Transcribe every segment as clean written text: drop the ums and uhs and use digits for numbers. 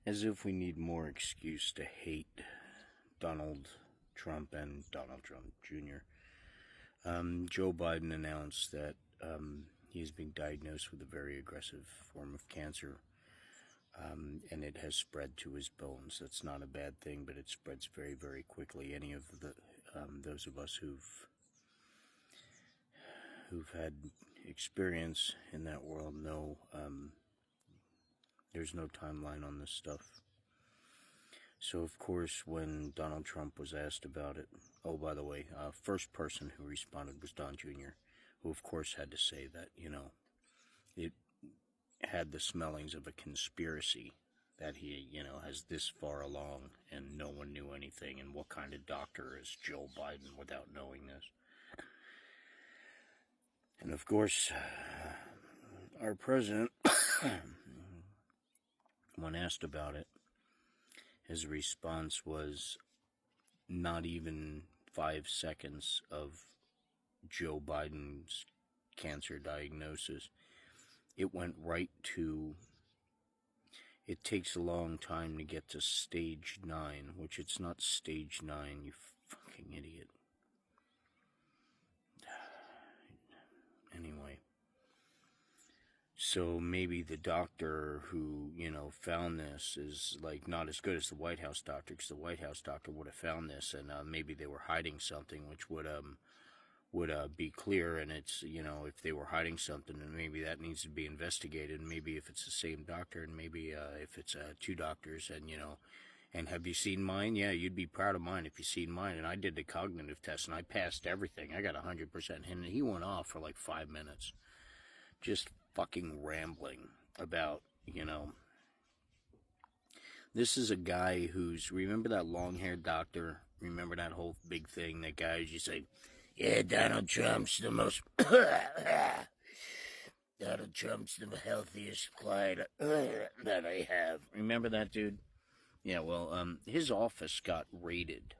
As if we need more excuse to hate Donald Trump and Donald Trump Jr. Joe Biden announced that he has been diagnosed with a very aggressive form of cancer, and it has spread to his bones. That's not a bad thing, but it spreads very, very quickly. Any of the those of us who've had experience in that world know there's no timeline on this stuff. So, of course, when Donald Trump was asked about it, oh, by the way, first person who responded was Don Jr., who, of course, had to say that, it had the smellings of a conspiracy, that he, has this far along and no one knew anything, and what kind of doctor is Joe Biden without knowing this? And, of course, our president, when asked about it, his response was not even 5 seconds of Joe Biden's cancer diagnosis. It went right to, it takes a long time to get to stage 9, which it's not stage 9, you fucking idiot. Anyway. So maybe the doctor who, found this is, not as good as the White House doctor, because the White House doctor would have found this, and maybe they were hiding something, which would be clear, and it's, if they were hiding something, then maybe that needs to be investigated, and maybe if it's the same doctor, and maybe if it's 2 doctors, and, and have you seen mine? Yeah, you'd be proud of mine if you seen mine, and I did the cognitive test, and I passed everything. I got 100%, and he went off for 5 minutes. Just fucking rambling about, this is a guy who's, remember that long-haired doctor? Remember that whole big thing? That guy who's just like, yeah, Donald Trump's the most, Donald Trump's the healthiest client that I have. Remember that dude? Yeah, well, his office got raided,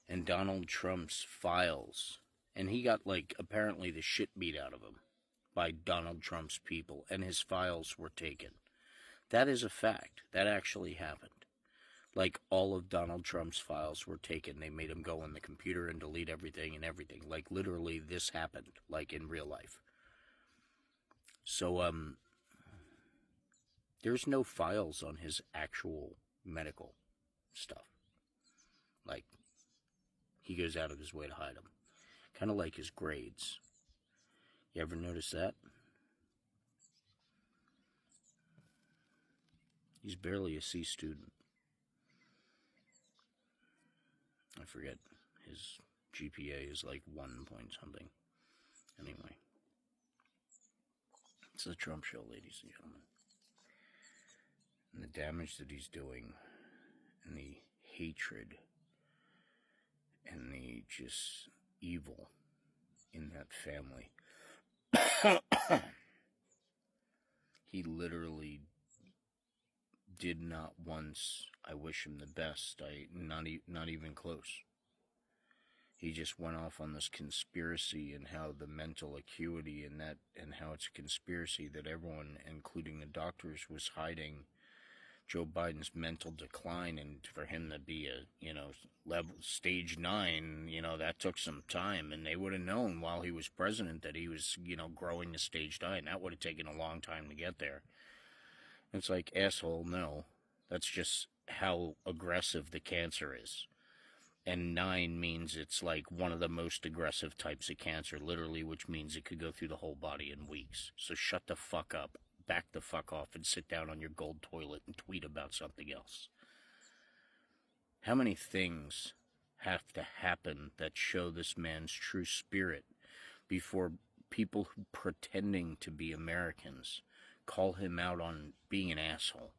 and Donald Trump's files, and he got, apparently the shit beat out of him by Donald Trump's people, and his files were taken. That is a fact. That actually happened. All of Donald Trump's files were taken. They made him go on the computer and delete everything and everything. Literally, this happened, in real life. So, there's no files on his actual medical stuff. He goes out of his way to hide them. Kind of like his grades. You ever notice that? He's barely a C student. I forget. His GPA is 1 point something. Anyway. It's the Trump show, ladies and gentlemen. And the damage that he's doing, and the hatred, and the just evil in that family. He literally did not once, I wish him the best, not even close. He just went off on this conspiracy and how the mental acuity and how it's a conspiracy that everyone, including the doctors, was hiding Joe Biden's mental decline, and for him to be a, level stage 9, that took some time, and they would have known while he was president that he was, growing to stage 9. That would have taken a long time to get there. It's asshole, no. That's just how aggressive the cancer is. And 9 means it's one of the most aggressive types of cancer, literally, which means it could go through the whole body in weeks. So shut the fuck up. Back the fuck off and sit down on your gold toilet and tweet about something else. How many things have to happen that show this man's true spirit before people who pretending to be Americans call him out on being an asshole?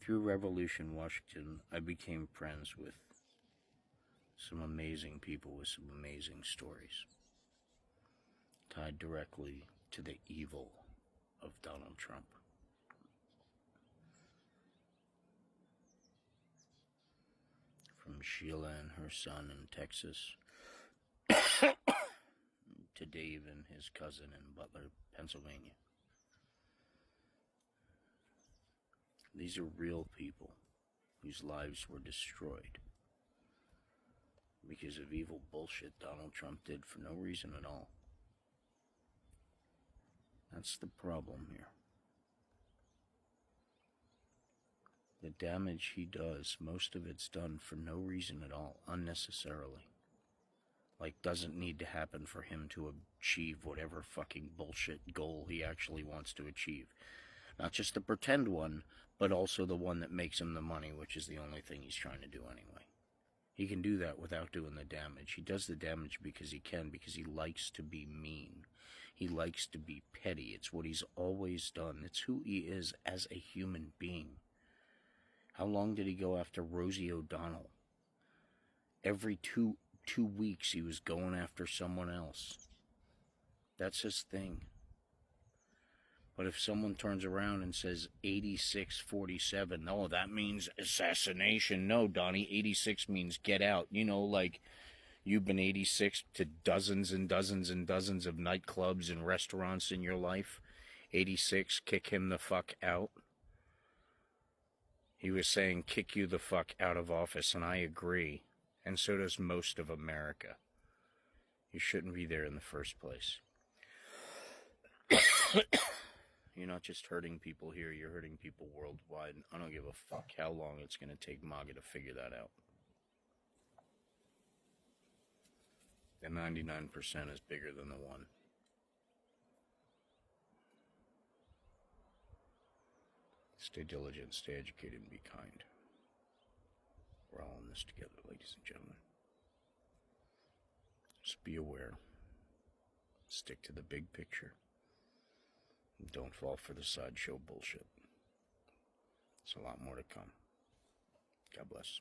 Through Revolution Washington, I became friends with some amazing people with some amazing stories, tied directly to the evil of Donald Trump. From Sheila and her son in Texas, to Dave and his cousin in Butler, Pennsylvania. These are real people whose lives were destroyed because of evil bullshit Donald Trump did for no reason at all. That's the problem here. The damage he does, most of it's done for no reason at all, unnecessarily. Like, doesn't need to happen for him to achieve whatever fucking bullshit goal he actually wants to achieve. Not just the pretend one, but also the one that makes him the money, which is the only thing he's trying to do anyway. He can do that without doing the damage. He does the damage because he can, because he likes to be mean. He likes to be petty. It's what he's always done. It's who he is as a human being. How long did he go after Rosie O'Donnell? Every two weeks he was going after someone else. That's his thing. But if someone turns around and says 86-47, oh, that means assassination. No, Donnie, 86 means get out. You know, like, you've been 86 to dozens and dozens and dozens of nightclubs and restaurants in your life. 86, kick him the fuck out. He was saying, kick you the fuck out of office, and I agree. And so does most of America. You shouldn't be there in the first place. You're not just hurting people here, you're hurting people worldwide. I don't give a fuck how long it's going to take MAGA to figure that out. The 99% is bigger than the 1. Stay diligent, stay educated, and be kind. We're all in this together, ladies and gentlemen. Just be aware. Stick to the big picture. And don't fall for the sideshow bullshit. There's a lot more to come. God bless.